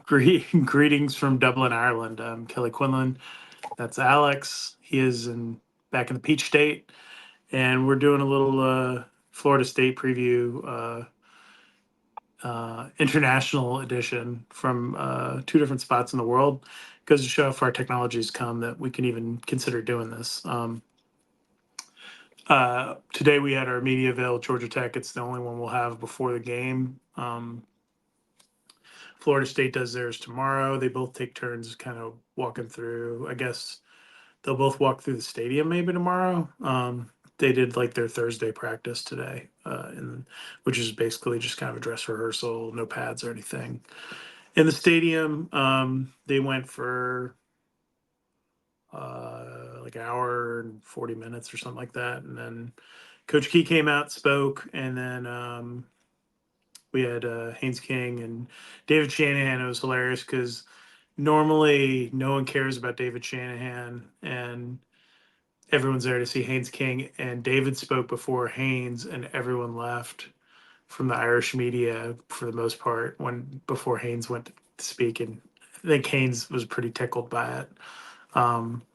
Greetings from Dublin, Ireland. I'm Kelly Quinlan. That's Alex. He is back in the Peach State, and we're doing a little Florida State preview, international edition from two different spots in the world. Goes to show how far technology's come that we can even consider doing this. Today we had our media avail at Georgia Tech. It's the only one we'll have before the game. Florida State does theirs tomorrow. They both take turns kind of walking through. I guess they'll both walk through the stadium maybe tomorrow. They did like their Thursday practice today, which is basically just kind of a dress rehearsal, no pads or anything. In the stadium, they went for like an hour and 40 minutes or something like that. And then Coach Key came out, spoke, and then we had Haynes King and David Shanahan. It was hilarious because normally no one cares about David Shanahan and everyone's there to see Haynes King. And David spoke before Haynes, and everyone left from the Irish media for the most part before Haynes went to speak. And I think Haynes was pretty tickled by it.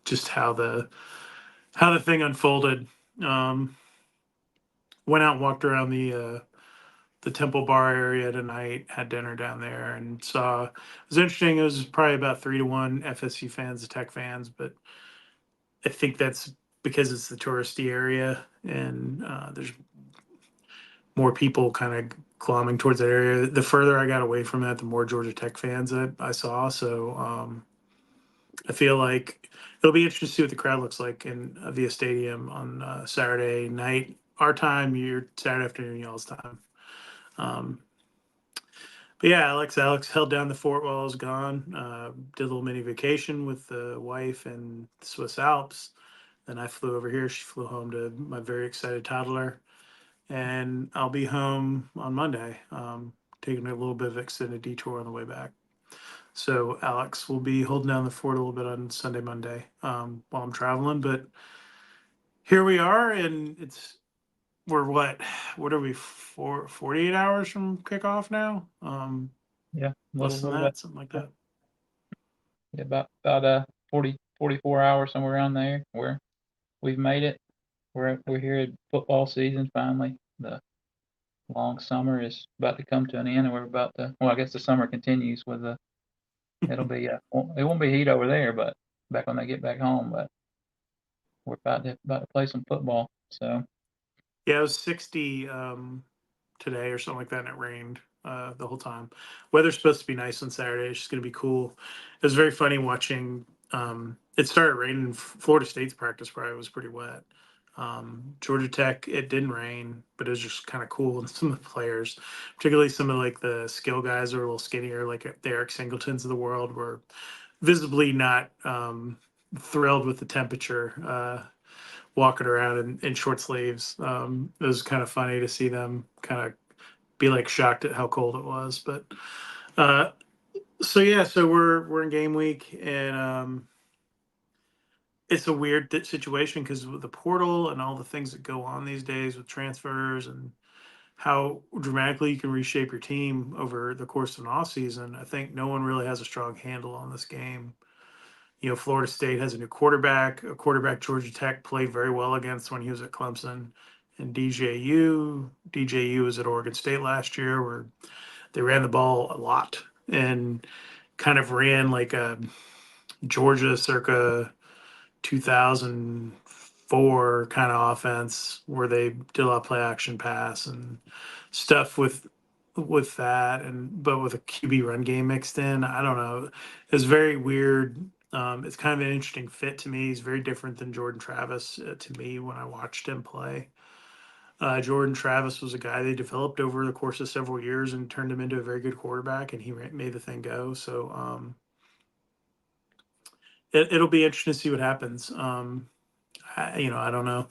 Just how the thing unfolded. Went out and walked around the Temple Bar area tonight, had dinner down there, and saw. It was interesting. It was probably about 3-1 FSU fans to Tech fans, but I think that's because it's the touristy area, and there's more people kind of glomming towards that area. The further I got away from that, the more Georgia Tech fans I saw. So I feel like it'll be interesting to see what the crowd looks like in Via Stadium on Saturday night, our time, your Saturday afternoon, y'all's time. But yeah, Alex held down the fort while I was gone. Did a little mini vacation with the wife in the Swiss Alps. Then I flew over here. She flew home to my very excited toddler. And I'll be home on Monday, taking a little bit of extended detour on the way back. So Alex will be holding down the fort a little bit on Sunday, Monday while I'm traveling. But here we are, and we're what are we, 48 hours from kickoff now? Yeah, less than that, something like that. Yeah, about 44 hours, somewhere around there, where we've made it. We're here at football season finally. The long summer is about to come to an end, and we're about to. Well, I guess the summer continues with the. It'll be it won't be heat over there, but back when they get back home. But we're about to play some football. So yeah, it was 60 today or something like that, and it rained the whole time. Weather's supposed to be nice on Saturday. It's just going to be cool. It was very funny watching. It started raining. Florida State's practice probably was pretty wet. Georgia Tech, it didn't rain, but it was just kind of cool. And some of the players, particularly some of like the skill guys who are a little skinnier, like the Eric Singletons of the world, were visibly not thrilled with the temperature. Walking around in short sleeves. It was kind of funny to see them kind of be like shocked at how cold it was. But so yeah, so we're in game week, and it's a weird situation because with the portal and all the things that go on these days with transfers and how dramatically you can reshape your team over the course of an off season. I think no one really has a strong handle on this game. You know, Florida State has a new quarterback, a quarterback Georgia Tech played very well against when he was at Clemson. And DJU was at Oregon State last year where they ran the ball a lot and kind of ran like a Georgia circa 2004 kind of offense where they did a lot of play action pass and stuff with that, and but with a QB run game mixed in. I don't know. It's very weird. It's kind of an interesting fit to me. He's very different than Jordan Travis to me when I watched him play. Jordan Travis was a guy they developed over the course of several years and turned him into a very good quarterback, and he made the thing go. So it'll be interesting to see what happens. I don't know.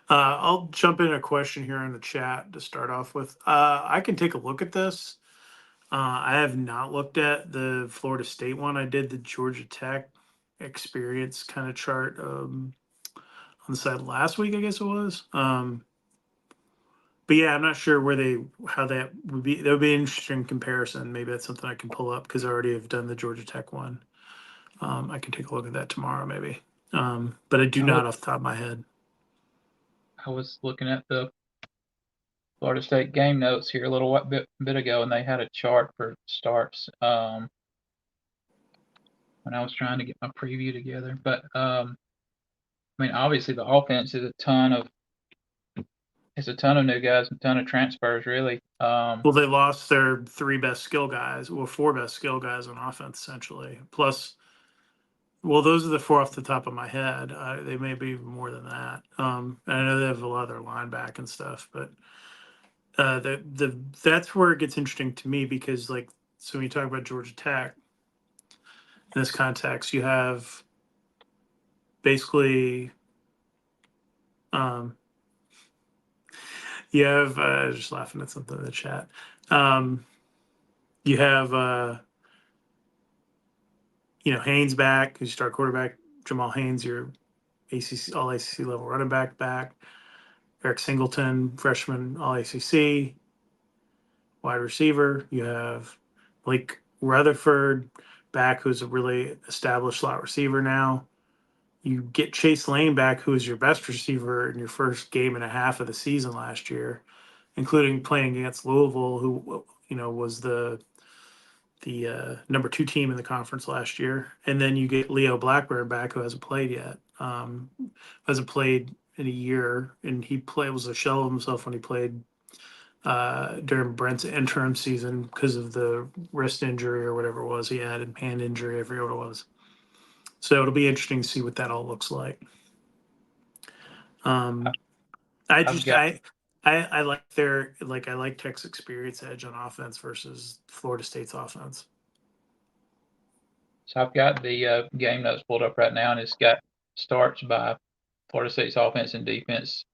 I'll jump in a question here in the chat to start off with. I can take a look at this. I have not looked at the Florida State one. I did the Georgia Tech experience kind of chart on the side last week, I guess it was. But but yeah, I'm not sure how that would be. That would be an interesting comparison. Maybe that's something I can pull up because I already have done the Georgia Tech one. I can take a look at that tomorrow, maybe. But I do I was not off the top of my head. I was looking at the Florida State game notes here a little bit ago, and they had a chart for starts when I was trying to get my preview together. But I mean, obviously the offense is a ton of new guys, a ton of transfers, really. Well, they lost their three best skill guys, well, four best skill guys on offense, essentially. Plus, well, those are the four off the top of my head. They may be more than that. And I know they have a lot of their line back and stuff, but that's where it gets interesting to me because, like, so when you talk about Georgia Tech in this context, you have basically um, you have just laughing at something in the chat. Um, you have Haynes back, who's start quarterback. Jamal Haynes, your ACC all ACC level running back. Eric Singleton, freshman all ACC wide receiver. You have Blake Rutherford back, who's a really established slot receiver now. You get Chase Lane back, who was your best receiver in your first game and a half of the season last year, including playing against Louisville, who was the number 2 team in the conference last year. And then you get Leo Blackburn back, who hasn't played yet, hasn't played in a year, and was a shell of himself when he played during Brent's interim season because of the wrist injury or whatever it was he had, and hand injury, I forget what it was. So it'll be interesting to see what that all looks like. Um, I I've just got I like Tech's experience edge on offense versus Florida State's offense. so I've got the game notes pulled up right now, and it's got starts by Florida State's offense and defense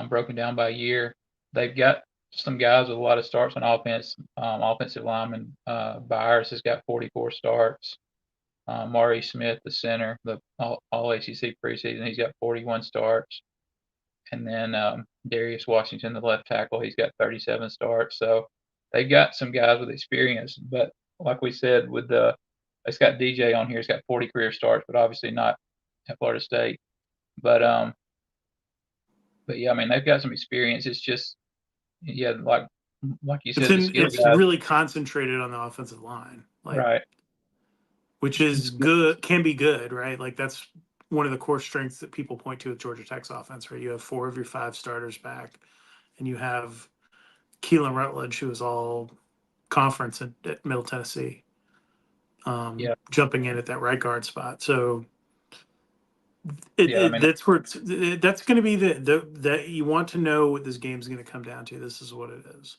broken down by year. They've got some guys with a lot of starts on offense. Offensive lineman Byers has got 44 starts. Maury Smith, the center, the all ACC preseason, he's got 41 starts. And then Darius Washington, the left tackle, he's got 37 starts. So they've got some guys with experience. But like we said, it's got DJ on here. It's got 40 career starts, but obviously not at Florida State. But yeah, I mean they've got some experience. It's just yeah, like you said, the skill It's guys. really concentrated on the offensive line, like, Right. which The is skill, good, can be good, right? Like that's one of the core strengths that people point to with Georgia Tech's offense, right? You have 4 of your 5 starters back, and you have Keelan Rutledge, who is all conference at Middle Tennessee, yeah, jumping in at that right guard spot. So yeah. I mean, that's going to be that you want to know what this game is going to come down to. This is what it is.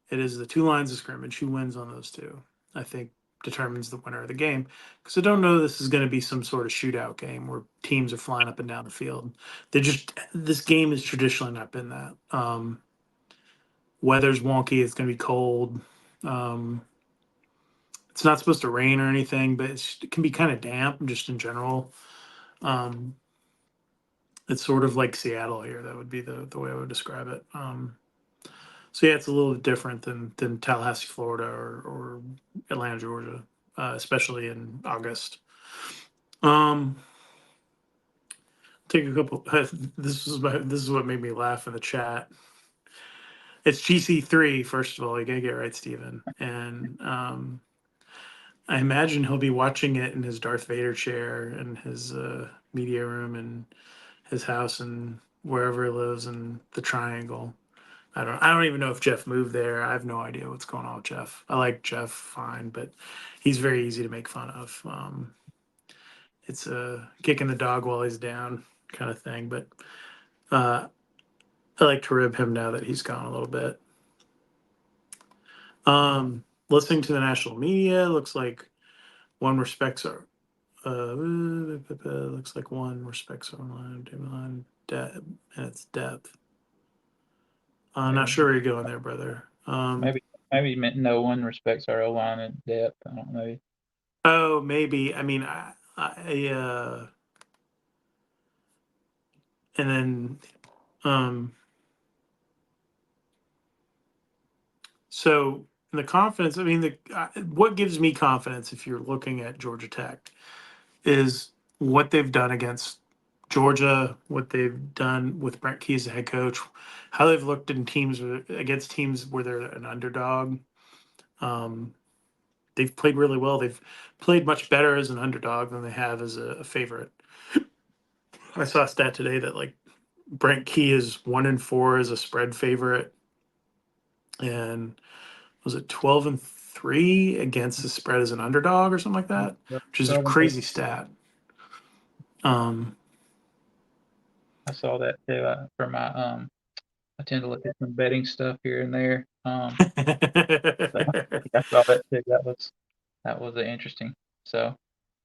It is the 2 lines of scrimmage. Who wins on those 2, I think, determines the winner of the game. Because I don't know this is going to be some sort of shootout game where teams are flying up and down the field. This game has traditionally not been that. Weather's wonky. It's going to be cold. Um, it's not supposed to rain or anything, but it can be kind of damp just in general. Um, it's sort of like Seattle here. That would be the way I would describe it. So yeah, it's a little different than Tallahassee, Florida, or Atlanta, Georgia, especially in August. Um, take a couple. This is what made me laugh in the chat. It's GC3. First of all, you gotta get it right, Steven. And I imagine he'll be watching it in his Darth Vader chair in his media room and his house and wherever he lives in the Triangle. I don't even know if Jeff moved there. I have no idea what's going on with Jeff. I like Jeff fine, but he's very easy to make fun of. It's a kicking the dog while he's down kind of thing. But uh, I like to rib him now that he's gone a little bit. Listening to the national media looks like one respects our. Looks like one respects our line, depth, and it's depth. I'm not sure where you're going there, brother. maybe no one respects our O line in depth. I don't know. Oh, maybe. I mean, and then, um, So the confidence, I mean, what gives me confidence if you're looking at Georgia Tech is what they've done against Georgia, what they've done with Brent Key as the head coach, how they've looked in teams against teams where they're an underdog. Um, they've played really well. They've played much better as an underdog than they have as a favorite. I saw a stat today that like Brent Key is 1-4 as a spread favorite, and was it 12-3 against the spread as an underdog or something like that, Yep. which is a 12 crazy stat. Um, I saw that too. For my I tend to look at some betting stuff here and there. So I saw that too. That was interesting. So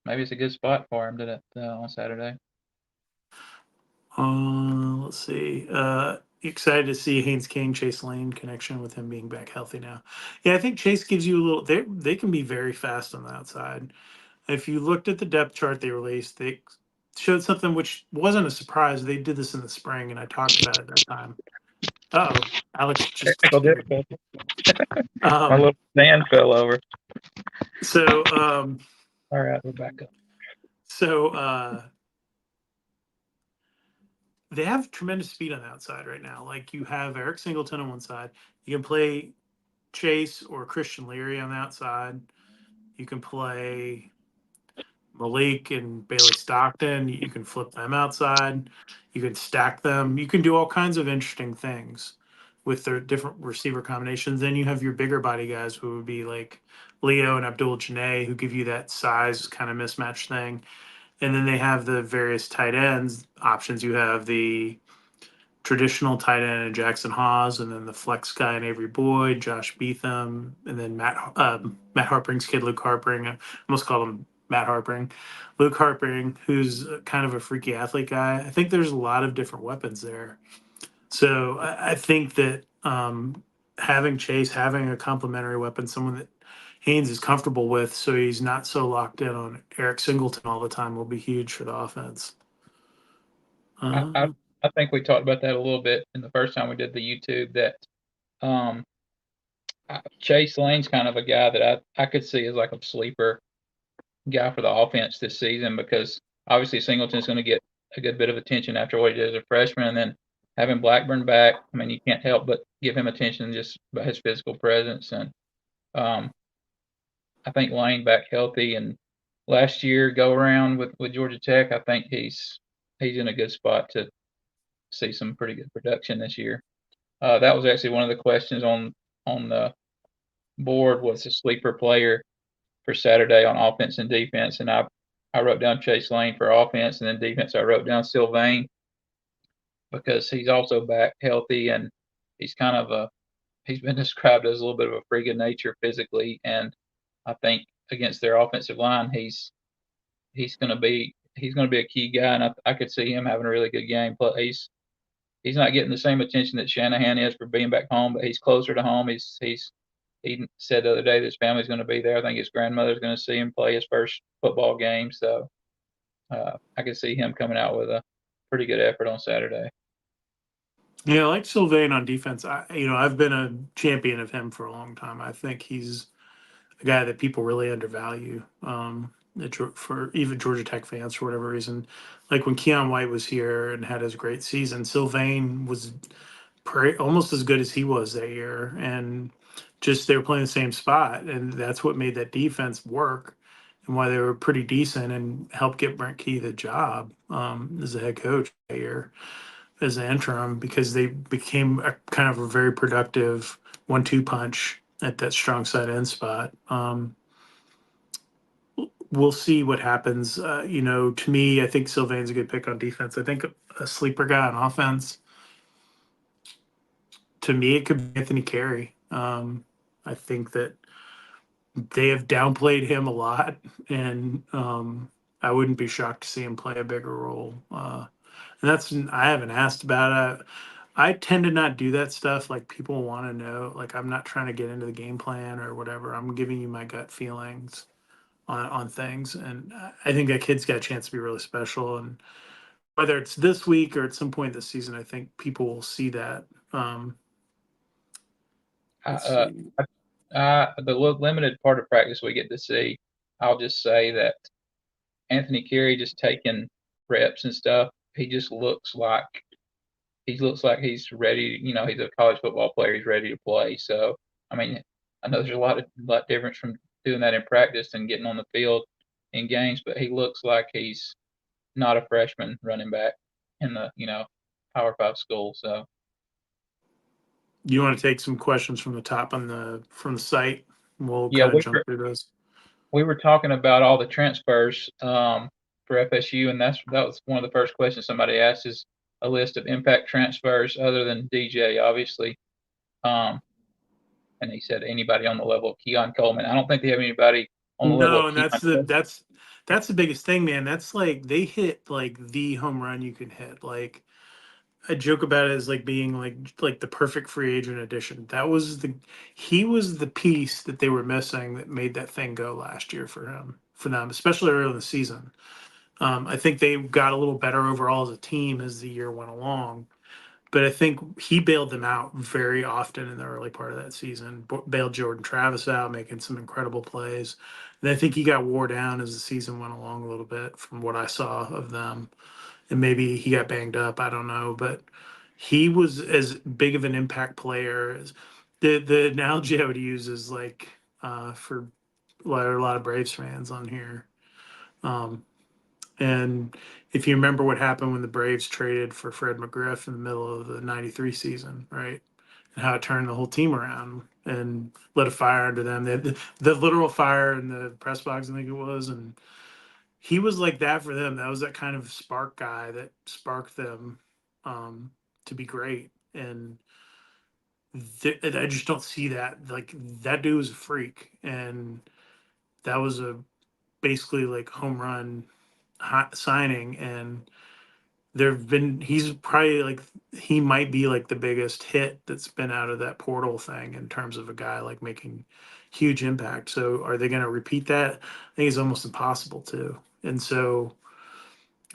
maybe it's a good spot for him to on Saturday. let's see. Excited to see Haynes King, Chase Lane connection with him being back healthy now. Yeah, I think Chase gives you a little. They can be very fast on the outside. If you looked at the depth chart they released, they showed something which wasn't a surprise. They did this in the spring, and I talked about it that time. Oh, Alex just Technical disappeared. difficulty. My Um, little fan fell over. so, All right, we're back up. so they have tremendous speed on the outside right now. Like you have Eric Singleton on one side. You can play Chase or Christian Leary on the outside. You can play Malik and Bailey Stockton. You can flip them outside. You can stack them. You can do all kinds of interesting things with their different receiver combinations. Then you have your bigger body guys who would be like Leo and Abdul Janae, who give you that size kind of mismatch thing. And then they have the various tight ends options. You have the traditional tight end in Jackson Hawes, and then the flex guy in Avery Boyd, Josh Beetham, and then Matt Harpring's kid, Luke Harpring. I almost called him Matt Harpring. Luke Harpring, who's kind of a freaky athlete guy. I think there's a lot of different weapons there. So I think that having Chase, having a complementary weapon, someone that Haynes is comfortable with, so he's not so locked in on Eric Singleton all the time, will be huge for the offense. I, I Um, I think we talked about that a little bit in the first time we did the YouTube. That um, Chase Lane's kind of a guy that I could see as like a sleeper guy for the offense this season because obviously Singleton's going to get a good bit of attention after what he did as a freshman, and then having Blackburn back, I mean, you can't help but give him attention just by his physical presence. And um, I think Lane back healthy, and last year go around with Georgia Tech, I think he's in a good spot to see some pretty good production this year. That was actually one of the questions on the board was a sleeper player for Saturday on offense and defense, and I wrote down Chase Lane for offense, and then defense I wrote down Sylvain because he's also back healthy, and he's kind of a he's been described as a little bit of a freak of nature physically, and I think against their offensive line he's going to be a key guy, and I could see him having a really good game. But he's not getting the same attention that Shanahan is for being back home, but he's closer to home. He said the other day that his family's going to be there. I think his grandmother's going to see him play his first football game. So I can see him coming out with a pretty good effort on Saturday. Yeah, I like Sylvain on defense. I've been a champion of him for a long time. I think he's a guy that people really undervalue. For even Georgia Tech fans for whatever reason, like when Keon White was here and had his great season, Sylvain was almost as good as he was that year, and just they were playing the same spot, and that's what made that defense work, and why they were pretty decent and helped get Brent Key the job as the head coach that year as an interim because they became a kind of a very productive 1-2 punch at that strong side end spot. We'll see what happens. To me, I think Sylvain's a good pick on defense. I think a sleeper guy on offense, to me, it could be Anthony Carey. I think that they have downplayed him a lot, and I wouldn't be shocked to see him play a bigger role. And I haven't asked about it. I tend to not do that stuff. Like people want to know. Like I'm not trying to get into the game plan or whatever. I'm giving you my gut feelings on things, and I think that kid's got a chance to be really special. And whether it's this week or at some point this season, I think people will see that. Um, I, Let's see. the limited part of practice we get to see, I'll just say that Anthony Carey just taking reps and stuff. He looks like he's ready. You know, he's a college football player. He's ready to play. So, I mean, I know there's a lot difference from doing that in practice and getting on the field in games, but he looks like he's not a freshman running back in the Power Five school. So You want to take some questions from the top on from the site? We'll yeah, kind of jump through those. we were talking about all the transfers for FSU, and that was one of the first questions somebody asked is a list of impact transfers other than DJ, obviously. Um, and he said anybody on the level of Keon Coleman. I don't think they have anybody on the level of No, and Keon Coleman. that's the biggest thing, man. That's like they hit like the home run you can hit. Like I joke about it as like being like the perfect free agent addition. That was he was the piece that they were missing that made that thing go last year for them, especially early in the season. I think they got a little better overall as a team as the year went along, but I think he bailed them out very often in the early part of that season. Bailed Jordan Travis out, making some incredible plays. And I think he got wore down as the season went along a little bit from what I saw of them. And maybe he got banged up. I don't know, but he was as big of an impact player as the analogy I would use is like for a lot of Braves fans on here. Um, and if you remember what happened when the Braves traded for Fred McGriff in the middle of the '93 season, right? And how it turned the whole team around and lit a fire under them. They had the literal fire in the press box, I think it was. And he was like that for them. That was that kind of spark guy that sparked them um, to be great. And I just don't see that. Like, that dude was a freak. And that was a basically like home run signing. And there've been he's probably like he might be like the biggest hit that's been out of that portal thing in terms of a guy like making huge impact. So are they going to repeat that? I think it's almost impossible to. And so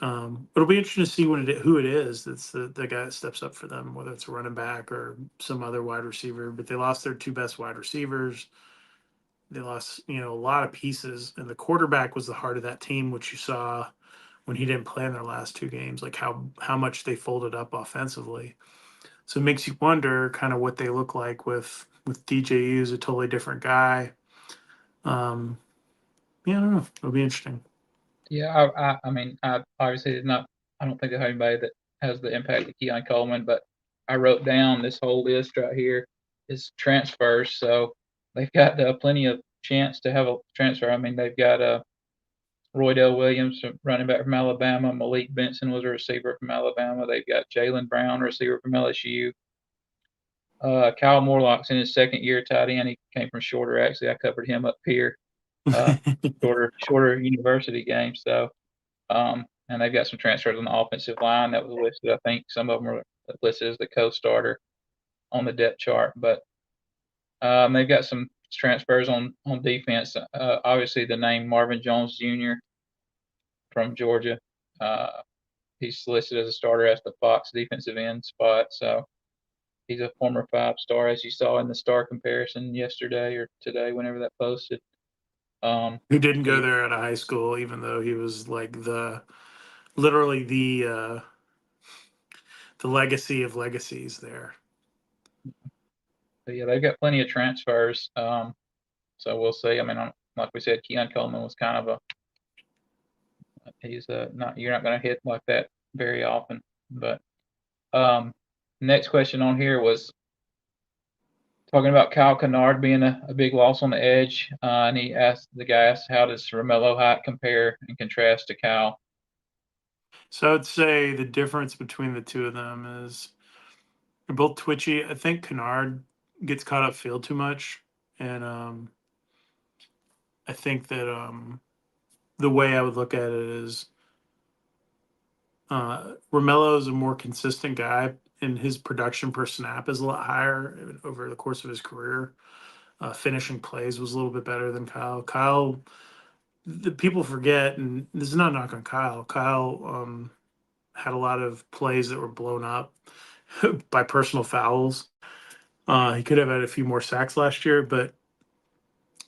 it'll be interesting to see who it is that's the guy that steps up for them, whether it's a running back or some other wide receiver. But they lost their two best wide receivers. They lost, a lot of pieces, and the quarterback was the heart of that team, which you saw when he didn't play in their last two games, like how much they folded up offensively. So it makes you wonder kind of what they look like with DJU is a totally different guy. Um, yeah, I don't know. It'll be interesting. Yeah, I mean, I obviously did not. I don't think I have anybody that has the impact of Keon Coleman, but I wrote down this whole list right here is transfers. So they've got plenty of chance to have a transfer. I mean, they've got Roydell Williams, running back from Alabama. Malik Benson was a receiver from Alabama. They've got Jalen Brown, receiver from LSU. Kyle Morlock's in his second year tight end. He came from Shorter. Actually, I covered him up here. Uh, shorter university game. So, and they've got some transfers on the offensive line that was listed. I think some of them are listed as the co-starter on the depth chart, but they've got some transfers on defense. Obviously, the name Marvin Jones Jr. from Georgia. Uh, he's listed as a starter at the Fox defensive end spot. So he's a former five-star, as you saw in the star comparison yesterday or today, whenever that posted. Who didn't go He, there out of high school, even though he was like literally the legacy of legacies there. yeah, they've got plenty of transfers. So we'll see. I mean, like we said, Keon Coleman was kind of he's not you're not going to hit like that very often. But um, next question on here was talking about Kyle Kennard being a big loss on the edge, and the guy asked, how does Romello Height compare and contrast to Kyle? So I'd say the difference between the two of them is they're both twitchy. I think Kennard gets caught up field too much, and I think that the way I would look at it is Romello is a more consistent guy, and his production per snap is a lot higher over the course of his career. Finishing plays was a little bit better than Kyle. Kyle, the people forget, and this is not a knock on Kyle. Kyle had a lot of plays that were blown up by personal fouls. He could have had a few more sacks last year, but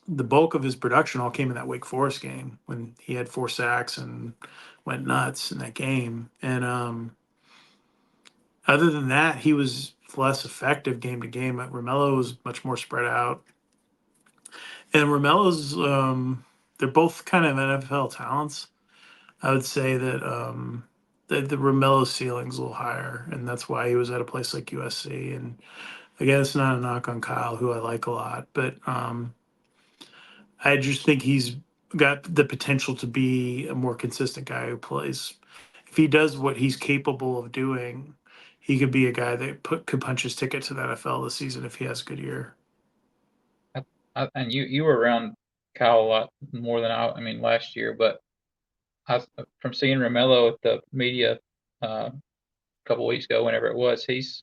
the bulk of his production all came in that Wake Forest game when he had 4 sacks and went nuts in that game. And other than that, he was less effective game to game. Romello was much more spread out, and Romello's they're both kind of NFL talents. I would say that the Romello ceiling's a little higher, and that's why he was at a place like USC. And again, it's not a knock on Kyle, who I like a lot, but I just think he's got the potential to be a more consistent guy who plays. If he does what he's capable of doing, he could be a guy that could punch his ticket to the NFL this season if he has a good year. And you were around Kyle a lot more than I mean last year, but from seeing Romello at the media a couple weeks ago, whenever it was, he's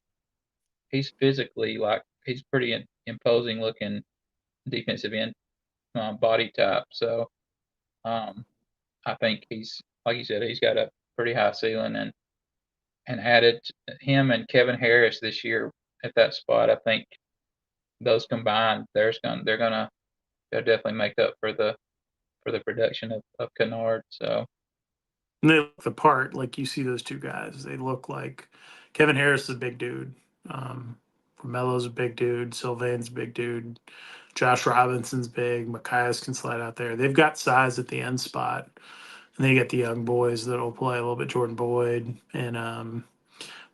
physically like he's pretty imposing looking defensive end body type. So um, I think he's like you said, he's got a pretty high ceiling, and added him and Kevin Harris this year at that spot. I think those combined, they'll definitely make up for the production of Kennard. So And they look the part. Like you see those two guys, they look like Kevin Harris is a big dude. Romello's a big dude. Sylvain's a big dude. Josh Robinson's big. Macias can slide out there. They've got size at the end spot. And then you get the young boys that'll play a little bit. Jordan Boyd. And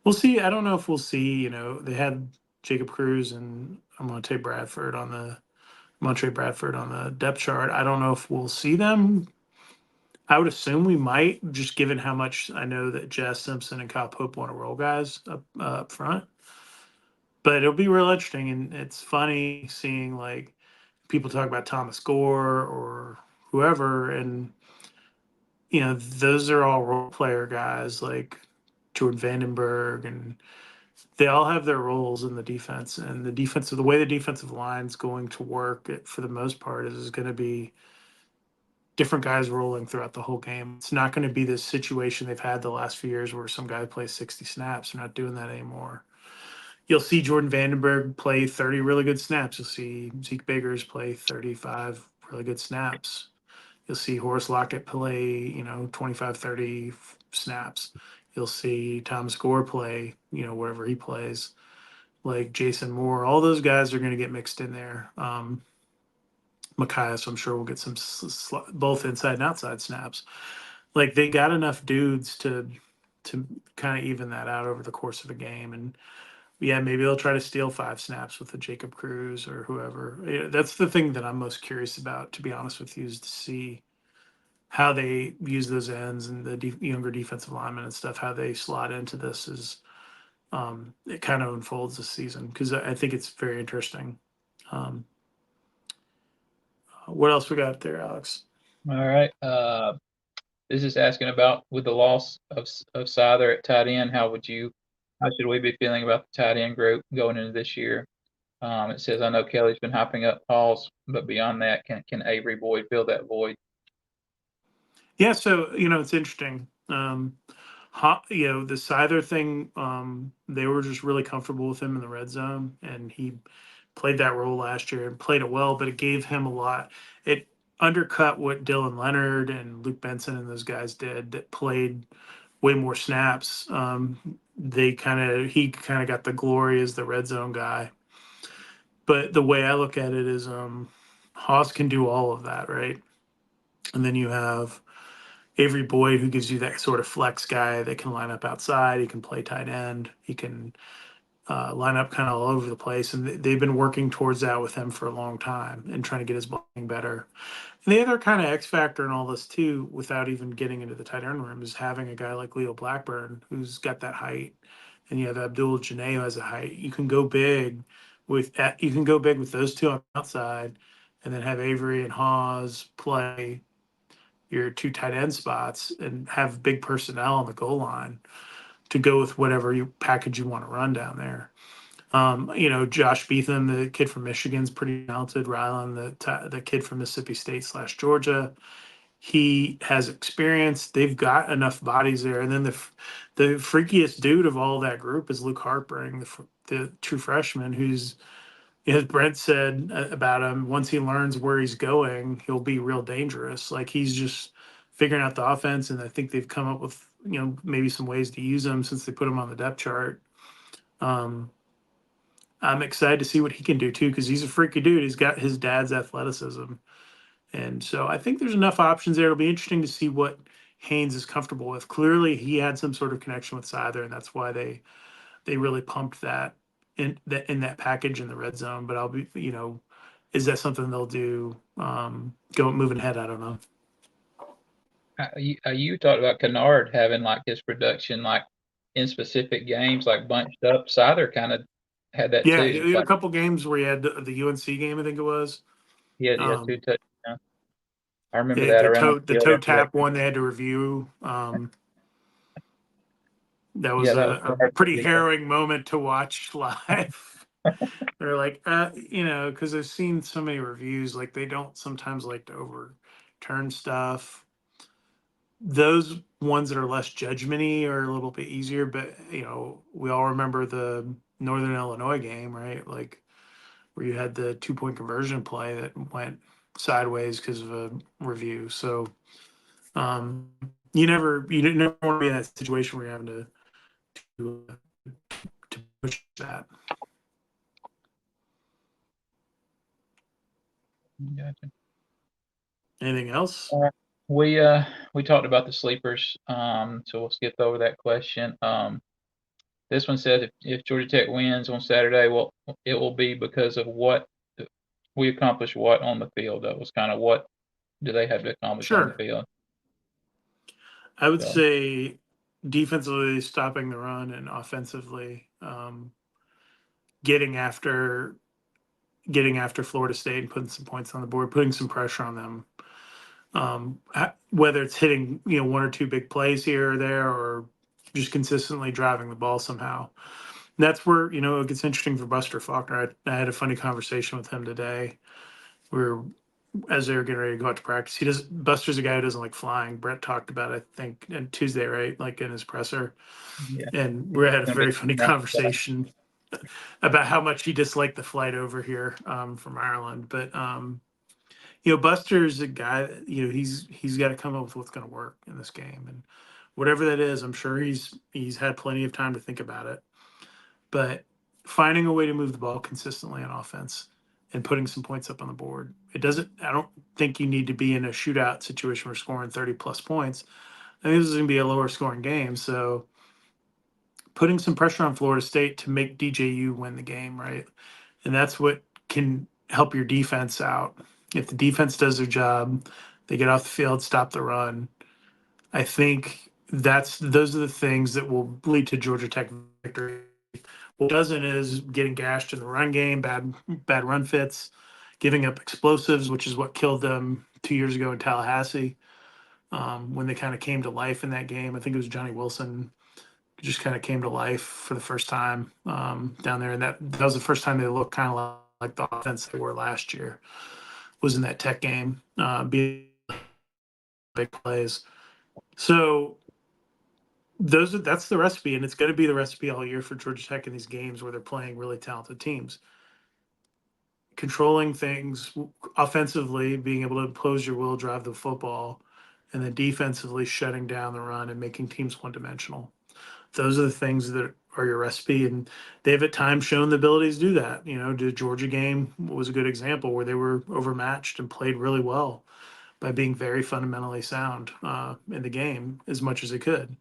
we'll see. I don't know if we'll see, they had Jacob Cruz and Montre Bradford on the depth chart. I don't know if we'll see them. I would assume we might, just given how much I know that Jazz Simpson and Kyle Pope want to roll guys up front. But it'll be real interesting, and it's funny seeing like people talk about Thomas Gore or whoever, and those are all role player guys like Jordan Vandenberg, and they all have their roles in the defense. And the way the defensive line's going to work, for the most part, is going to be different guys rolling throughout the whole game. It's not going to be this situation they've had the last few years where some guy plays 60 snaps. They're not doing that anymore. You'll see Jordan Vandenberg play 30 really good snaps. You'll see Zeke Biggers play 35 really good snaps. You'll see Horace Lockett play, 25, 30 snaps. You'll see Thomas Gore play, wherever he plays, like Jason Moore. All those guys are going to get mixed in there. Macias, I'm sure, will get some both inside and outside snaps. Like they got enough dudes to kind of even that out over the course of a game. And yeah, maybe they'll try to steal 5 snaps with the Jacob Cruz or whoever. Yeah, that's the thing that I'm most curious about, to be honest with you, is to see how they use those ends and the younger defensive linemen and stuff, how they slot into this as it kind of unfolds this season, because I think it's very interesting. Um, what else we got there, Alex? all right, this is asking about with the loss of Scyther at tight end. How should we be feeling about the tight end group going into this year? It says, I know Kelly's been hyping up Pauls, but beyond that, can Avery Boyd fill that void? Yeah, so it's interesting. The Scyther thing, they were just really comfortable with him in the red zone, and he played that role last year and played it well, but it gave him a lot. It undercut what Dylan Leonard and Luke Benson and those guys did that played way more snaps. He kind of got the glory as the red zone guy. But the way I look at it is, Haas can do all of that, right? And then you have Avery Boyd, who gives you that sort of flex guy that can line up outside. He can play tight end. He can line up kind of all over the place. And they've been working towards that with him for a long time and trying to get his blocking better. And the other kind of X factor in all this, too, without even getting into the tight end room, is having a guy like Leo Blackburn who's got that height. And you have Abdul Janae who has a height. You can go big with those two on the outside, and then have Avery and Hawes play your 2 tight end spots and have big personnel on the goal line to go with whatever package you want to run down there. Josh Beetham, the kid from Michigan's pretty talented. Rylan, the kid from Mississippi State / Georgia, he has experience. They've got enough bodies there. And then the freakiest dude of all that group is Luke Hartbring, the true freshman, who's, as Brent said about him, once he learns where he's going, he'll be real dangerous. Like he's just figuring out the offense, and I think they've come up with maybe some ways to use him since they put him on the depth chart. Um, I'm excited to see what he can do too, because he's a freaky dude. He's got his dad's athleticism, and so I think there's enough options there. It'll be interesting to see what Haynes is comfortable with. Clearly, he had some sort of connection with Sather, and that's why they really pumped that in that package in the red zone. But I'll be, is that something they'll do go moving ahead? I don't know. You talked about Kennard having like his production like in specific games like bunched up. Sather kind of had that Yeah, too. he had a Like couple games where he had the UNC game, I think it was. he had two Um, touchdowns. I remember yeah, that around the the field toe after that. tap one they had to review. That was Yeah, that was a hard to pretty do. harrowing moment to watch live. They're like, because I've seen so many reviews, like they don't sometimes like to overturn stuff. Those ones that are less judgmenty are a little bit easier, but we all remember the Northern Illinois game, right? Like where you had the 2-point conversion play that went sideways because of a review. So um, you didn't never want to be in that situation where you're having to, to push that. Gotcha. Anything else? All right. We talked about the sleepers, so we'll skip over that question. This one says if Georgia Tech wins on Saturday, well, it will be because of what we accomplished what on the field. That was kind of what do they have to accomplish on the Sure. field. I would So say defensively stopping the run and offensively getting after Florida State and putting some points on the board, putting some pressure on them. Whether it's hitting one or two big plays here or there, or just consistently driving the ball somehow. That's where it gets interesting for Buster Faulkner. I had a funny conversation with him today, where as they were getting ready to go out to practice, Buster's a guy who doesn't like flying. Brett talked about it, I think, on Tuesday, right? Like in his presser, yeah, and we it's had a gonna be very funny conversation about how much he disliked the flight over here from Ireland. But Buster's a guy that, he's got to come up with what's going to work in this game, and whatever that is, I'm sure he's had plenty of time to think about it. But finding a way to move the ball consistently on offense and putting some points up on the board. I don't think you need to be in a shootout situation where scoring 30 plus points. I think this is going to be a lower scoring game. So putting some pressure on Florida State to make DJU win the game, right? And that's what can help your defense out. If the defense does their job, they get off the field, stop the run. I think those are the things that will lead to Georgia Tech victory. What doesn't is getting gashed in the run game, bad run fits, giving up explosives, which is what killed them 2 years ago in Tallahassee when they kind of came to life in that game. I think it was Johnny Wilson just kind of came to life for the first time down there, and that was the first time they looked kind of like the offense they were last year. Was in that Tech game, being big plays. So that's the recipe, and it's going to be the recipe all year for Georgia Tech in these games where they're playing really talented teams. Controlling things offensively, being able to impose your will, drive the football, and then defensively shutting down the run and making teams one-dimensional. Those are the things that are your recipe, and they've at times shown the abilities to do that. The Georgia game was a good example where they were overmatched and played really well by being very fundamentally sound in the game as much as they could.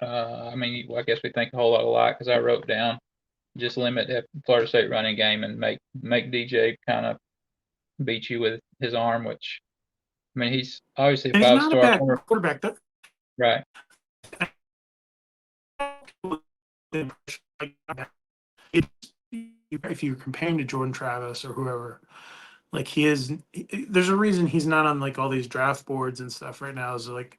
I mean, well, I guess we think a whole lot alike because I wrote down just limit that Florida State running game and make DJ kind of beat you with his arm, which I mean he's obviously a And he's five not a star bad corner, quarterback. right? If you're comparing to Jordan Travis or whoever, like there's a reason he's not on like all these draft boards and stuff right now as like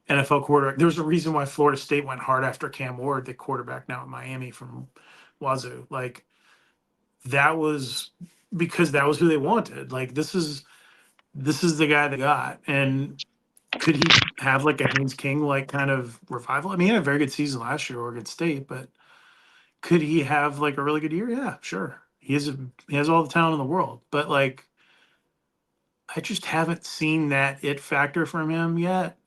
NFL quarterback. There's a reason why Florida State went hard after Cam Ward, the quarterback now at Miami from Wazoo. Like that was because that was who they wanted. Like this is the guy they got. And could he have like a Haynes King like kind of revival? I mean, he had a very good season last year at Oregon State, but Could he have like a really good year? Yeah, sure. He has all the talent in the world, but like I just haven't seen that it factor from him yet.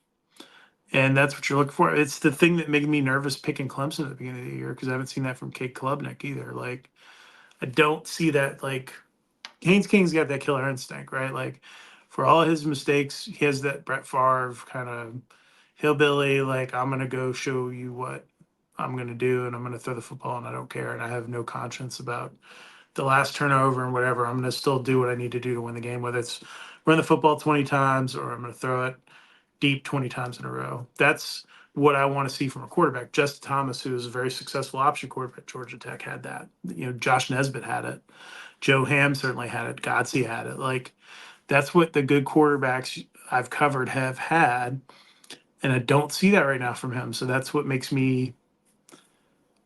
And that's what you're looking for. It's the thing that made me nervous picking Clemson at the beginning of the year because I haven't seen that from Kate Klubnik either. Like I don't see that. Like Haynes King's got that killer instinct, right? Like for all his mistakes, he has that Brett Favre kind of hillbilly. Like I'm gonna go show you what I'm gonna do, and I'm gonna throw the football, and I don't care, and I have no conscience about the last turnover and whatever. I'm gonna still do what I need to do to win the game, whether it's run the football 20 times or I'm gonna throw it deep 20 times in a row. That's what I want to see from a quarterback. Justin Thomas, who is a very successful option quarterback at Georgia Tech, had that. You know, Josh Nesbitt had it. Joe Ham certainly had it. Godsey had it. Like that's what the good quarterbacks I've covered have had, and I don't see that right now from him. So that's what makes me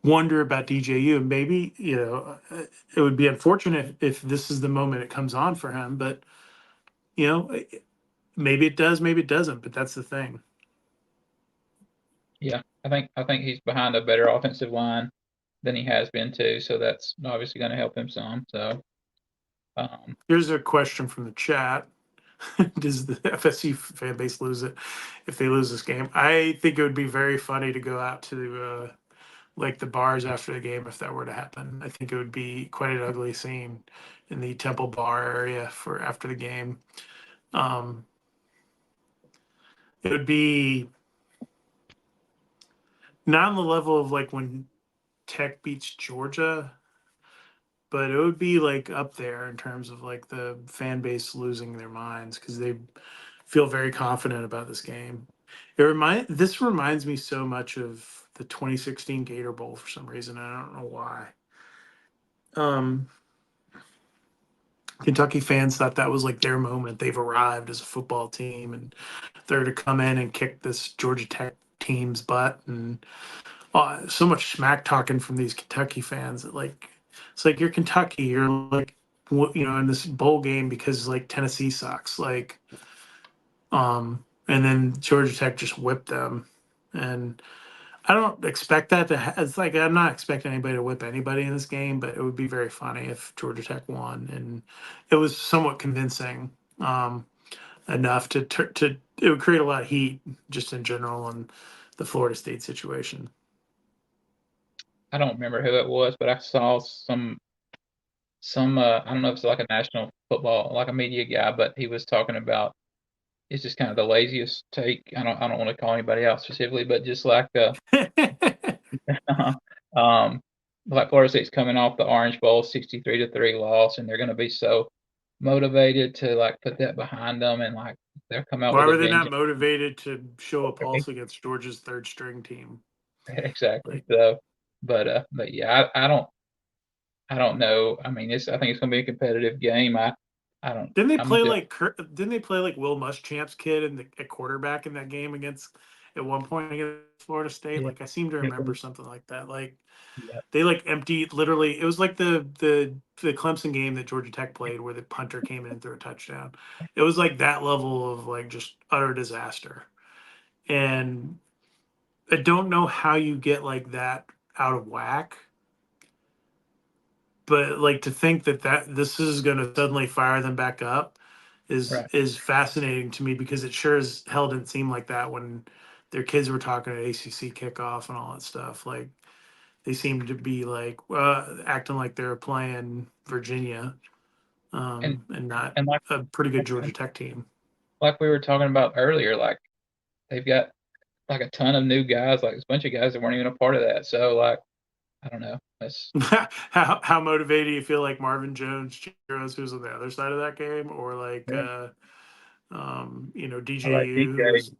wonder about DJU. And maybe it would be unfortunate if this is the moment it comes on for him. But you know, maybe it does, maybe it doesn't. But that's the thing. Yeah, I think he's behind a better offensive line than he has been too, so that's obviously going to help him some. So, um, Here's a question from the chat. Does the FSU fan base lose it if they lose this game? I think it would be very funny to go out to like the bars after the game if that were to happen. I think it would be quite an ugly scene in the Temple Bar area for after the game. Um, it would be not on the level of like when Tech beats Georgia, but it would be like up there in terms of like the fan base losing their minds because they feel very confident about this game. This reminds me so much of the 2016 Gator Bowl for some reason. I don't know why. Um, Kentucky fans thought that was like their moment. They've arrived as a football team, and they're to come in and kick this Georgia Tech team's butt. And so much smack talking from these Kentucky fans that like it's like you're Kentucky. You're like in this bowl game because like Tennessee sucks. Like and then Georgia Tech just whipped them, and I don't expect that to. It's like I'm not expecting anybody to whip anybody in this game, but it would be very funny if Georgia Tech won, and it was somewhat convincing enough to. It would create a lot of heat just in general on the Florida State situation. I don't remember who it was, but I saw some I don't know if it's like a national football, like a media guy, but he was talking about it's just kind of the laziest take. I don't want to call anybody out specifically, but just um, like Florida State's coming off the Orange Bowl 63-3 loss, and they're going to be so motivated to like put that behind them, and like they'll come out Why with a were they not vengeance. motivated to show a pulse against Georgia's third string team? Exactly. Like, So, but yeah, I don't know. I mean, I think it's going to be a competitive game. I don't. didn't they I'm play just like didn't they play like Will Muschamp's kid in at quarterback in that game against at one point against Florida State? yeah, Like I seem to yeah, remember something like that. Like yeah. they like emptied literally. It was like the Clemson game that Georgia Tech played where the punter came in and threw a touchdown. It was like that level of like just utter disaster. And I don't know how you get like that out of whack. But like to think that this is going to suddenly fire them back up Right. is fascinating to me because it sure as hell didn't seem like that when their kids were talking at ACC kickoff and all that stuff. Like they seemed to be like acting like they were playing Virginia And and not and a pretty good like Georgia Tech team. like we were talking about earlier, like they've got like a ton of new guys, like a bunch of guys that weren't even a part of that. So like I don't know. That's How motivated do you feel like Marvin Jones, Chiros, who's on the other side of that game, or like yeah, I like DJU, who DJ. was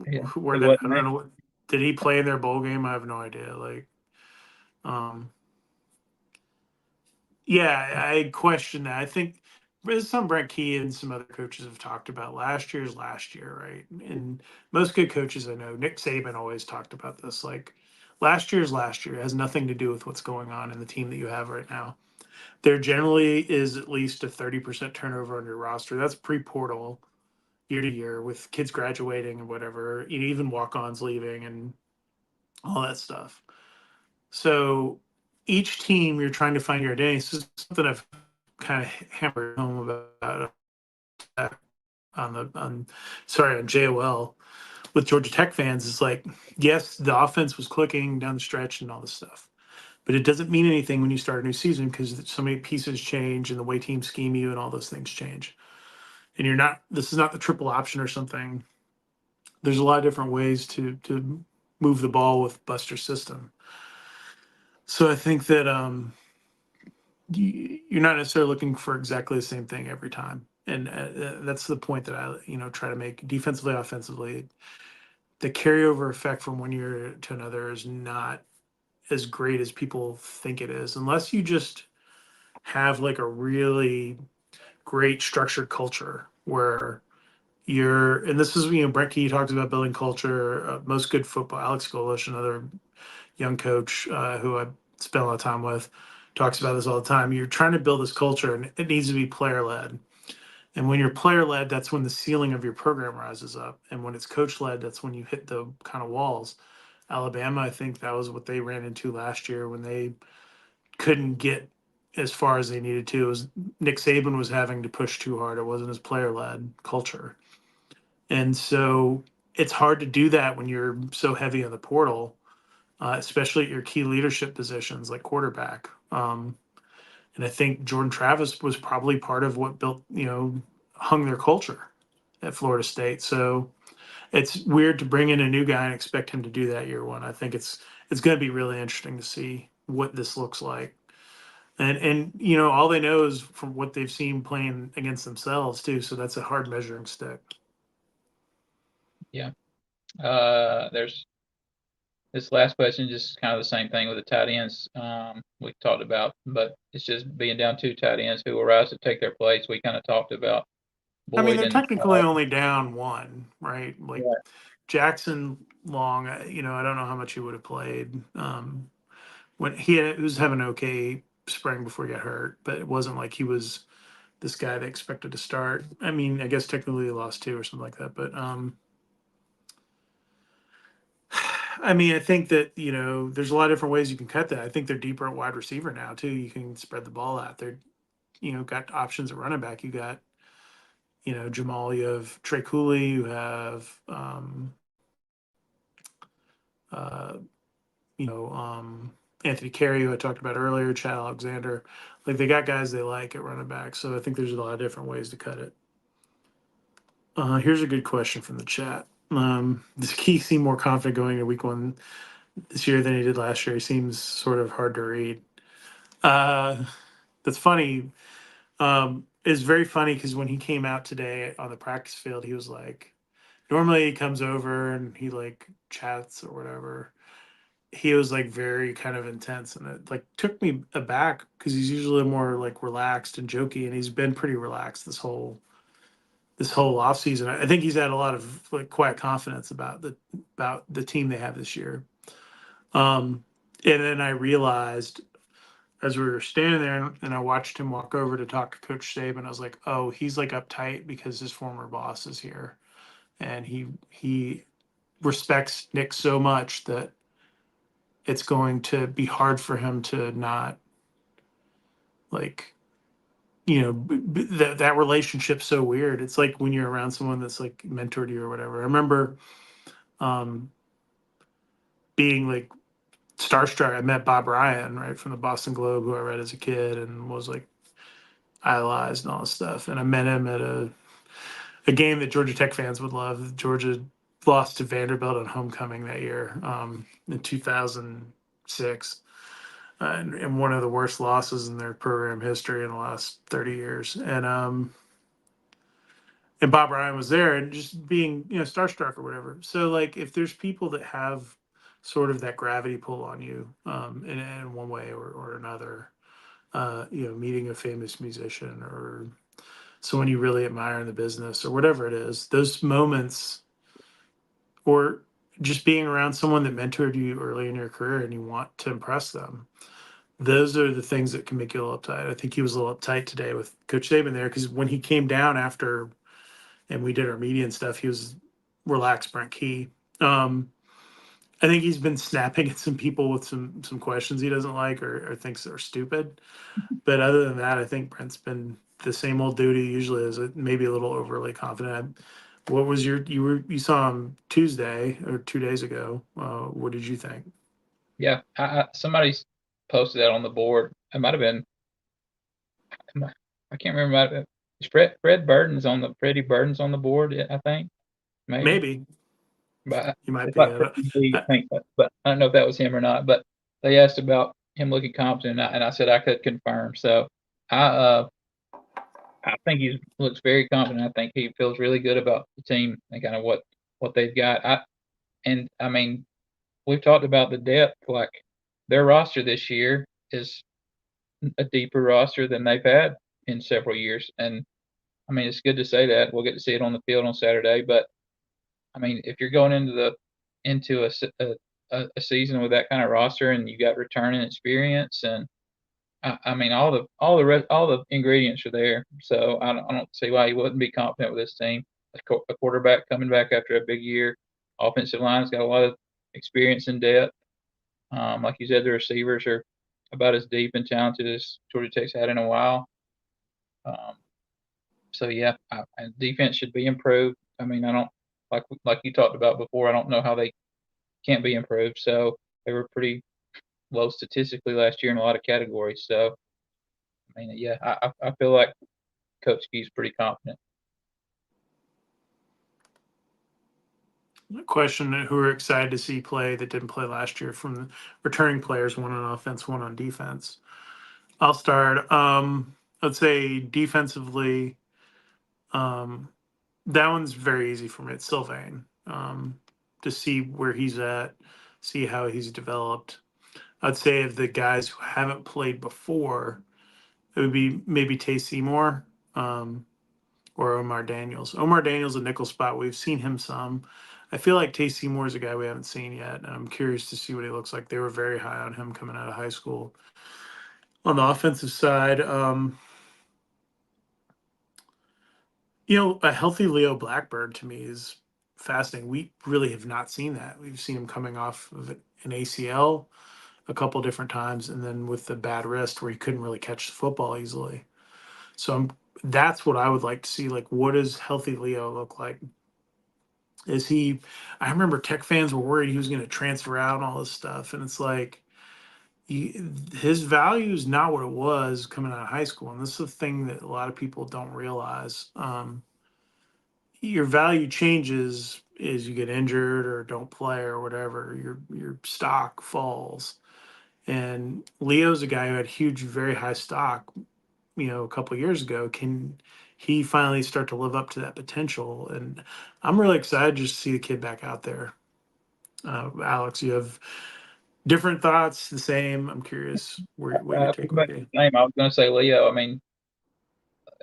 Yeah, where who that wasn't I there? don't know what did he play in their bowl game? I have no idea. Like, um, yeah, I question that. I think there's some Brent Key and some other coaches have talked about last year's last year, right? And most good coaches I know, Nick Saban always talked about this. Like, last year's last year. It has nothing to do with what's going on in the team that you have right now. There generally is at least a 30% turnover on your roster. That's pre-portal year to year with kids graduating and whatever, even walk-ons leaving and all that stuff. So each team you're trying to find your identity. This is something I've kind of hammered home about on JOL with Georgia Tech fans. Is like, yes, the offense was clicking down the stretch and all this stuff, but it doesn't mean anything when you start a new season because so many pieces change and the way teams scheme you and all those things change. And you're not. This is not the triple option or something. There's a lot of different ways to move the ball with Buster's system. So I think that you're not necessarily looking for exactly the same thing every time, and that's the point that I try to make defensively, offensively. The carryover effect from one year to another is not as great as people think it is, unless you just have like a really great structured culture where and this is Brent Key talks about building culture. Most good football, Alex Golish, another young coach who I spent a lot of time with, talks about this all the time. You're trying to build this culture, and it needs to be player led. And when you're player led, that's when the ceiling of your program rises up. And when it's coach led, that's when you hit the kind of walls. Alabama, I think that was what they ran into last year when they couldn't get as far as they needed to. It was Nick Saban was having to push too hard. It wasn't his player led culture. And so it's hard to do that when you're so heavy on the portal, especially at your key leadership positions like quarterback. And I think Jordan Travis was probably part of what hung their culture at Florida State. So it's weird to bring in a new guy and expect him to do that year one. I think it's going to be really interesting to see what this looks like. And all they know is from what they've seen playing against themselves too. So that's a hard measuring stick. Yeah. There's this last question, just kind of the same thing with the tight ends we talked about, but it's just being down two tight ends who will rise to take their place. We kind of talked about I mean, Boyd they're and technically only down one, right? Like yeah, Jackson Long, I don't know how much he would have played. When he was having an okay spring before he got hurt, but it wasn't like he was this guy they expected to start. I mean, I guess technically he lost two or something like that, but I mean, I think that there's a lot of different ways you can cut that. I think they're deeper at wide receiver now too. You can spread the ball out. They're got options at running back. You got Jamal. You have Trey Cooley. You have uh, Anthony Carey, who I talked about earlier, Chad Alexander. Like they got guys they like at running back. So I think there's a lot of different ways to cut it. Here's a good question from the chat. Does Keith seem more confident going into week one this year than he did last year? He seems sort of hard to read. That's funny. It's very funny because when he came out today on the practice field, he was like, normally he comes over and he like chats or whatever. He was like very kind of intense, and it like took me aback because he's usually more like relaxed and jokey, and he's been pretty relaxed this whole off season. I think he's had a lot of like quiet confidence about the team they have this year. And then I realized as we were standing there and I watched him walk over to talk to Coach Saban, I was like, oh, he's like uptight because his former boss is here, and he respects Nick so much that it's going to be hard for him to not like that relationship's so weird. It's like when you're around someone that's like mentored you or whatever. I remember um being like starstruck. I met Bob Ryan, right, from the Boston Globe, who I read as a kid and was like idolized and all this stuff. And I met him at a game that Georgia Tech fans would love. Georgia lost to Vanderbilt on homecoming that year, in 2006. And one of the worst losses in their program history in the last 30 years. And Bob Ryan was there and just being, starstruck or whatever. So like if there's people that have sort of that gravity pull on you, in one way or another, meeting a famous musician or someone you really admire in the business or whatever it is, those moments, or just being around someone that mentored you early in your career and you want to impress them, those are the things that can make you a little uptight. I think he was a little uptight today with Coach Saban there because when he came down after and we did our media and stuff, he was relaxed, Brent Key. I think he's been snapping at some people with some questions he doesn't like or thinks are stupid. But other than that, I think Brent's been the same old dude he usually is. Maybe a little overly confident. What was you saw him Tuesday or 2 days ago? What did you think? Yeah, somebody's posted that on the board. It might have been I can't remember. Fred Burton's on the Freddie Burton's on the board. I think maybe, Maybe but you might it's be. like Freddie B, I think, but I don't know if that was him or not. But they asked about him looking competent, and I said I could confirm. So I uh I think he looks very confident. I think he feels really good about the team and kind of what they've got. I mean we've talked about the depth. Like their roster this year is a deeper roster than they've had in several years, and I mean, it's good to say that. We'll get to see it on the field on Saturday, but I mean, if you're going into a season with that kind of roster and you got returning experience and I mean all the ingredients are there, so I don't see why you wouldn't be confident with this team. A quarterback coming back after a big year, offensive line's got a lot of experience and depth. Like you said, the receivers are about as deep and talented as Georgia Tech's had in a while. Um, So yeah, defense should be improved. I mean, I don't like you talked about before. I don't know how they can't be improved. So they were pretty low statistically last year in a lot of categories. So I mean, yeah, I feel like Coach G's pretty confident. Question: who are excited to see play that didn't play last year from the returning players, one on offense, one on defense. I'll start. Let's say defensively, um, that one's very easy for me. It's Sylvain. To see where he's at, see how he's developed. I'd say of the guys who haven't played before, it would be maybe Tay Seymour, or Omar Daniels. Omar Daniels, a nickel spot. We've seen him some. I feel like Tay Seymour's a guy we haven't seen yet, and I'm curious to see what he looks like. They were very high on him coming out of high school. On the offensive side, a healthy Leo Blackbird to me is fascinating. We really have not seen that. We've seen him coming off of an ACL a couple different times, and then with the bad wrist where he couldn't really catch the football easily. So that's what I would like to see. Like, what does healthy Leo look like? Is he? I remember Tech fans were worried he was going to transfer out and all this stuff, and it's like his value is not what it was coming out of high school, and this is the thing that a lot of people don't realize. Your value changes as you get injured or don't play or whatever. Your stock falls, and Leo's a guy who had huge, very high stock, a couple of years ago. Can he finally start to live up to that potential? And I'm really excited just to see the kid back out there. Alex, you have different thoughts, the same? I'm curious what your take Pretty would much be. the same. I was going to say Leo. I mean,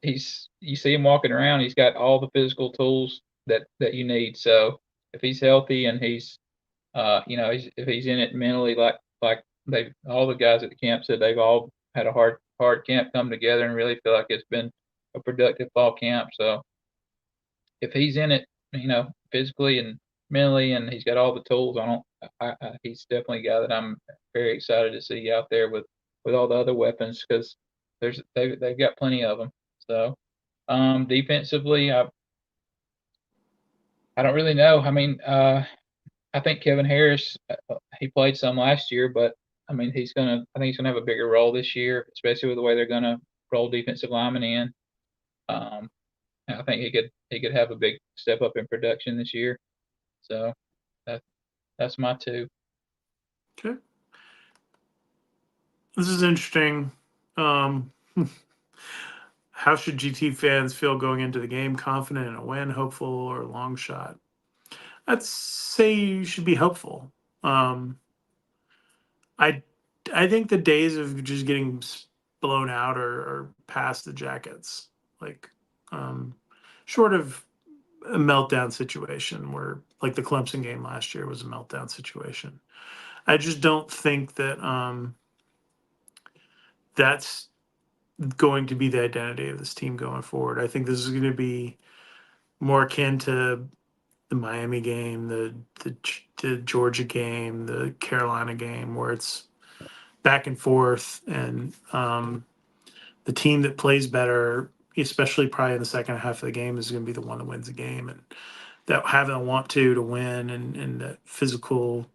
you see him walking around. He's got all the physical tools that you need. So if he's healthy and if he's in it mentally, like they all the guys at the camp said, they've all had a hard camp come together and really feel like it's been a productive fall camp. So if he's in it, physically and mentally, and he's got all the tools, he's definitely a guy that I'm very excited to see out there with all the other weapons because they've got plenty of them. So defensively, I don't really know. I mean, I think Kevin Harris, he played some last year, but I mean, I think he's gonna have a bigger role this year, especially with the way they're gonna roll defensive linemen in. Um, I think he could have a big step up in production this year. So that that's my two. Okay, this is interesting. Um, how should GT fans feel going into the game? Confident in a win, hopeful, or long shot? I'd say you should be hopeful. Um, I I think the days of just getting blown out are past the Jackets. Like, um, short of a meltdown situation where, like the Clemson game last year was a meltdown situation. I just don't think that that's going to be the identity of this team going forward. I think this is going to be more akin to the Miami game, the the Georgia game, the Carolina game, where it's back and forth, and the team that plays better, especially probably in the second half of the game, is going to be the one that wins the game, and that having a want to win, and the physical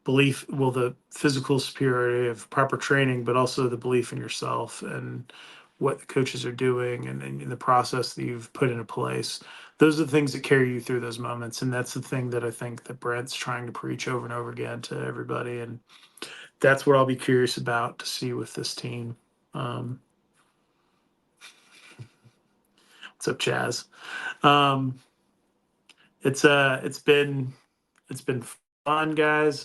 belief, well, the physical superiority of proper training, but also the belief in yourself and what the coaches are doing, and the process that you've put into place. Those are the things that carry you through those moments. And that's the thing that I think that Brent's trying to preach over and over again to everybody. And that's what I'll be curious about to see with this team. Um, what's up, Chaz? Um, it's been fun, guys.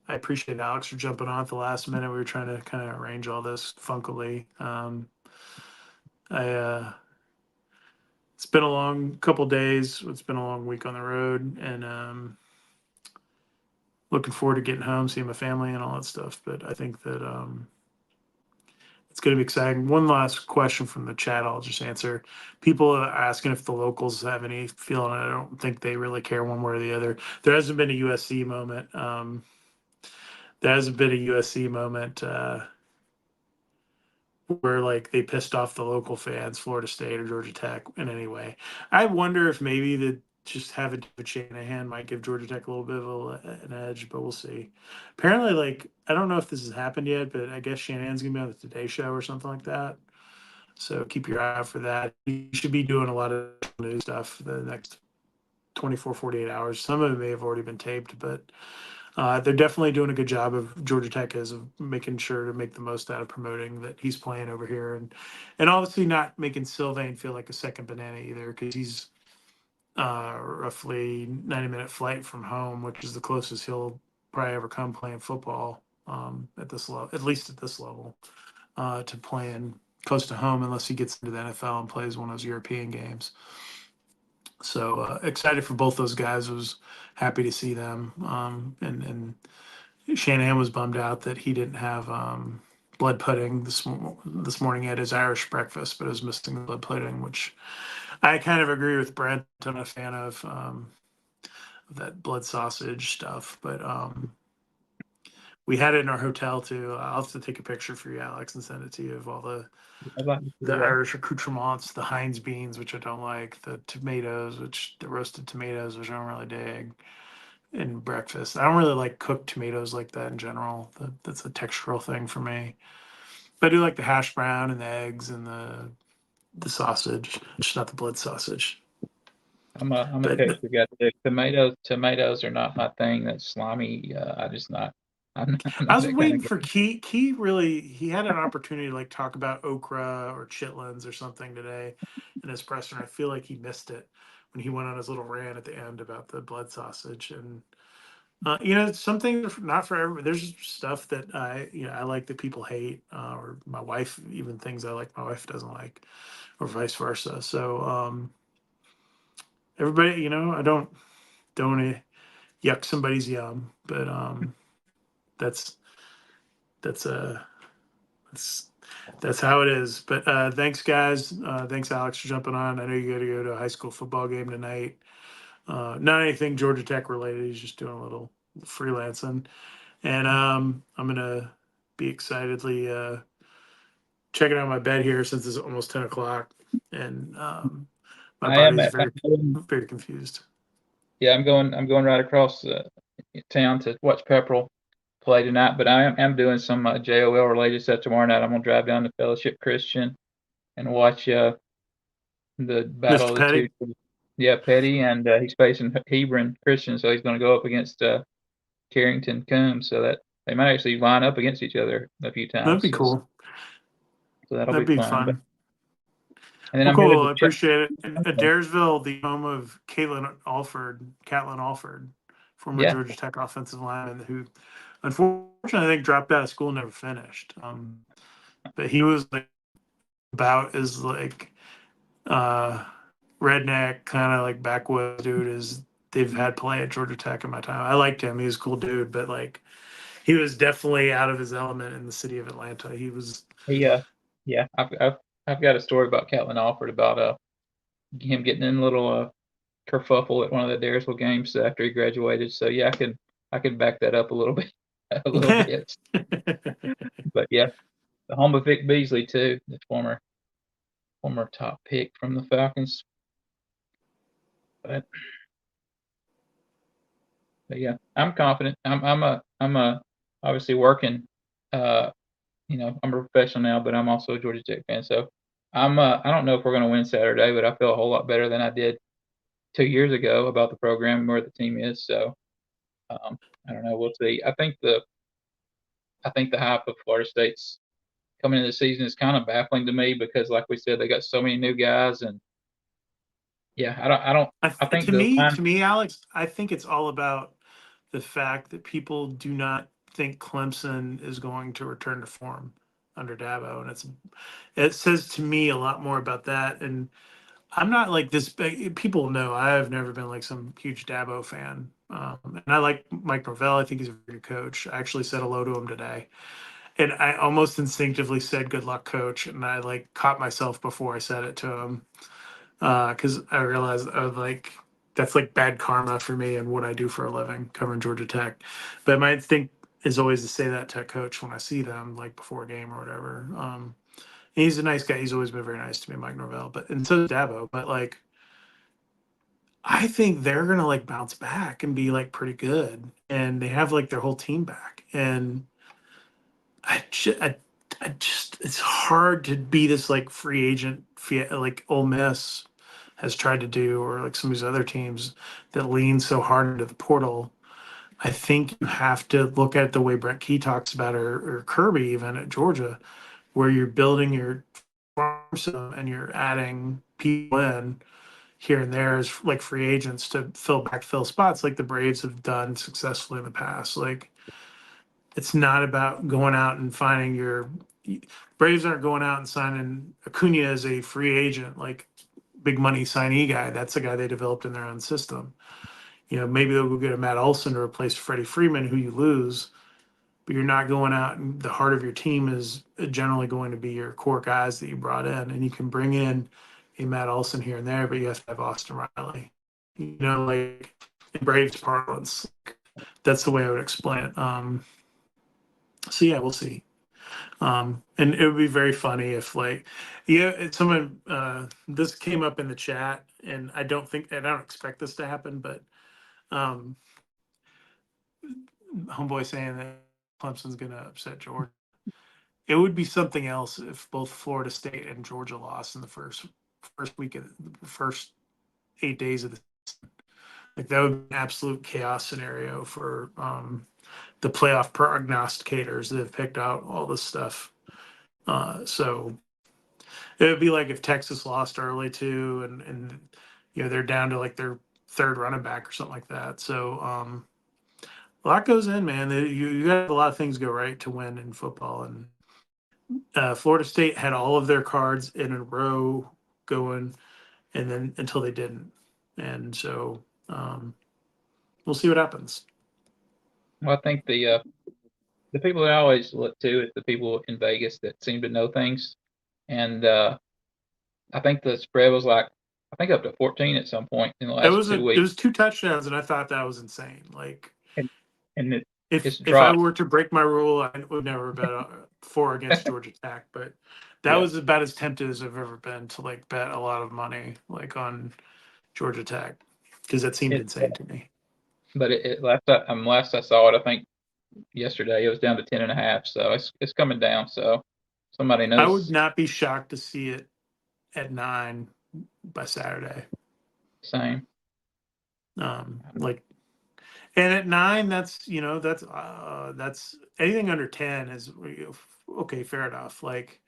I appreciate Alex for jumping on at the last minute. We were trying to kind of arrange all this funkily. I It's been a long couple days. It's been a long week on the road, and looking forward to getting home, seeing my family, and all that stuff. But I think that it's going to be exciting. One last question from the chat. I'll just answer. People are asking if the locals have any feeling. I don't think they really care one way or the other. There hasn't been a USC moment. There hasn't been a USC moment. Where like they pissed off the local fans, Florida State or Georgia Tech in any way. I wonder if maybe the just having David Shanahan might give Georgia Tech a little bit of an edge, but we'll see. Apparently, like I don't know if this has happened yet, but I guess Shanahan's gonna be on the Today Show or something like that. So keep your eye out for that. He should be doing a lot of new stuff the next 24, 48 hours. Some of it may have already been taped, but they're definitely doing a good job of Georgia Tech is of making sure to make the most out of promoting that he's playing over here, and obviously not making Sylvain feel like a second banana either, because he's roughly 90-minute flight from home, which is the closest he'll probably ever come playing football at this level, at least at this level, to playing close to home, unless he gets into the NFL and plays one of those European games. So excited for both those guys. I was happy to see them, and Shanahan was bummed out that he didn't have blood pudding this morning. He had his Irish breakfast, but it was missing the blood pudding, which I kind of agree with Brent. I'm a fan of that blood sausage stuff, but we had it in our hotel too. I'll have to take a picture for you, Alex, and send it to you of all I'd like to see the that. Irish accoutrements, the Heinz beans, which I don't like, the tomatoes, which the roasted tomatoes, which I don't really dig, in breakfast. I don't really like cooked tomatoes like that in general. That's a textural thing for me. But I do like the hash brown and the eggs and the sausage, just not the blood sausage. I'm a But texture guy too. Tomatoes are not my thing. That's slimy. I just not. I'm I not was that kind waiting of for guy. Key. Key really he had an opportunity to like talk about okra or chitlins or something today in his presser. And I feel like he missed it when he went on his little rant at the end about the blood sausage. And something not for everybody. There's stuff that I like that people hate, or my wife, even things I like my wife doesn't like, or vice versa. So everybody, I don't yuck somebody's yum, but that's that's that's that's how it is. But thanks, guys. Thanks, Alex, for jumping on. I know you got to go to a high school football game tonight. Not anything Georgia Tech related. He's just doing a little freelancing. And I'm gonna be excitedly checking out my bed here since it's almost 10 o'clock, and my I am body's at. very, very confused. Yeah, I'm going right across town to watch Pepperell play tonight. But I'm doing some JOL related stuff tomorrow night. I'm gonna drive down to Fellowship Christian and watch the battle Mr. of the two. Petty, Yeah, Petty, and he's facing Hebron Christian, so he's going to go up against Carrington Coombs. So that they might actually line up against each other a few that'd times. be cool. So that'll That'd be be fun. But fun. and then Well, I'm headed cool. to I appreciate it. And Adairsville, the home of Catlin Alford, former yeah, Georgia Tech offensive lineman, who unfortunately I think dropped out of school, never finished. But he was like about as like uh, redneck, kind of like backwoods dude as they've had play at Georgia Tech in my time. I liked him; he was a cool dude, but like he was definitely out of his element in the city of Atlanta. He was he yeah, I've got a story about Catlin Alford about him getting in a little kerfuffle at one of the Daresville games after he graduated. So yeah, I can back that up a little bit, a little bit. But yeah, the home of Vic Beasley too, the former top pick from the Falcons. But, but yeah, I'm confident. I'm obviously working. I'm a professional now, but I'm also a Georgia Tech fan. So I don't know if we're going to win Saturday, but I feel a whole lot better than I did 2 years ago about the program and where the team is. So I don't know. We'll see. I think the hype of Florida State's coming into the season is kind of baffling to me because, like we said, they got so many new guys, and yeah, I don't. I think the line. To me, Alex, I think it's all about the fact that people do not think Clemson is going to return to form under Dabo, and it says to me a lot more about that. And I'm not like this big. People know I've never been like some huge Dabo fan, and I like Mike Norvell. I think he's a very good coach. I actually said hello to him today, and I almost instinctively said "Good luck, coach," and I like caught myself before I said it to him because I realized I was like, that's like bad karma for me and what I do for a living, covering Georgia Tech. But my instinct is always to say that to a coach when I see them, like before a game or whatever. He's a nice guy. He's always been very nice to me, Mike Norvell. But and so is Dabo. But like, I think they're gonna like bounce back and be like pretty good, and they have like their whole team back. And I just it's hard to be this like free agent like Ole Miss has tried to do, or like some of these other teams that lean so hard into the portal. I think you have to look at it the way Brent Key talks about, or Kirby even at Georgia, where you're building your farm system and you're adding people in here and there as like free agents to fill spots like the Braves have done successfully in the past. Like it's not about going out and finding your Braves aren't going out and signing Acuna as a free agent, like big money signee guy. That's a guy they developed in their own system. Maybe they'll go get a Matt Olson to replace Freddie Freeman, who you lose, but you're not going out and the heart of your team is generally going to be your core guys that you brought in. And you can bring in a Matt Olson here and there, but you have to have Austin Riley. Like in Braves parlance. That's the way I would explain it. So yeah, we'll see. And it would be very funny if like, yeah, someone this came up in the chat, and I don't expect this to happen, but um, homeboy saying that Clemson's going to upset Georgia. It would be something else if both Florida State and Georgia lost in the first week of the first 8 days of the season. Like that would be an absolute chaos scenario for the playoff prognosticators that have picked out all this stuff. So it would be like if Texas lost early too, and they're down to like their third running back or something like that. So a lot goes in, man. You got a lot of things go right to win in football, and Florida State had all of their cards in a row going, and then until they didn't, and so we'll see what happens. Well, I think the people that I always look to is the people in Vegas that seem to know things, and I think the spread was like I think up to 14 at some point in the It last was 2 weeks, 2 touchdowns, and I thought that was insane. Like and and if it's if I dropped. were to break my rule, I would never bet four against Georgia Tech. But that Yeah, was about as tempted as I've ever been to like bet a lot of money like on Georgia Tech because that seemed it insane to me. but last I saw it, I think yesterday it was down to 10.5. So it's coming down. So somebody I would knows. not be shocked to see it at 9 by Saturday. Same. Like, and at 9, that's anything under 10 is okay, fair enough. Like,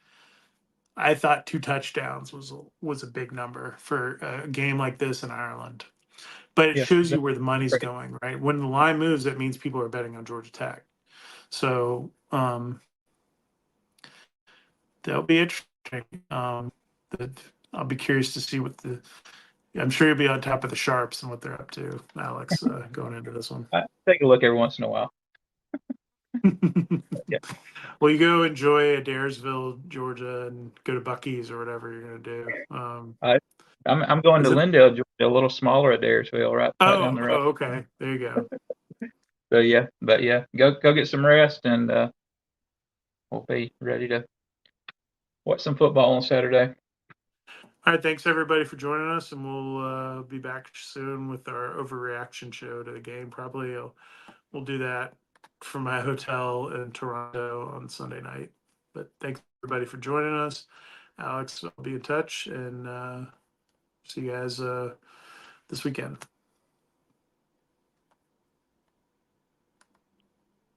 I thought 2 touchdowns was a big number for a game like this in Ireland. But it Yeah. shows you where the money's going, right? When the line moves, that means people are betting on Georgia Tech. So that'll be interesting. That I'll be curious to see what I'm sure you'll be on top of the sharps and what they're up to, Alex, going into this one. I take a look every once in a while. Yeah. Well, you go enjoy Adairsville, Georgia, and go to Buc-ee's or whatever you're going to do. I I'm going to Is it? Lindale, Georgia, a little smaller at Daresville, right down Oh, the road. oh, okay. There you go. So yeah, but yeah, go get some rest, and we'll be ready to watch some football on Saturday. All right. Thanks everybody for joining us, and we'll be back soon with our overreaction show to the game. Probably we'll do that from my hotel in Toronto on Sunday night. But thanks everybody for joining us. Alex, I'll be in touch, and see you guys this weekend.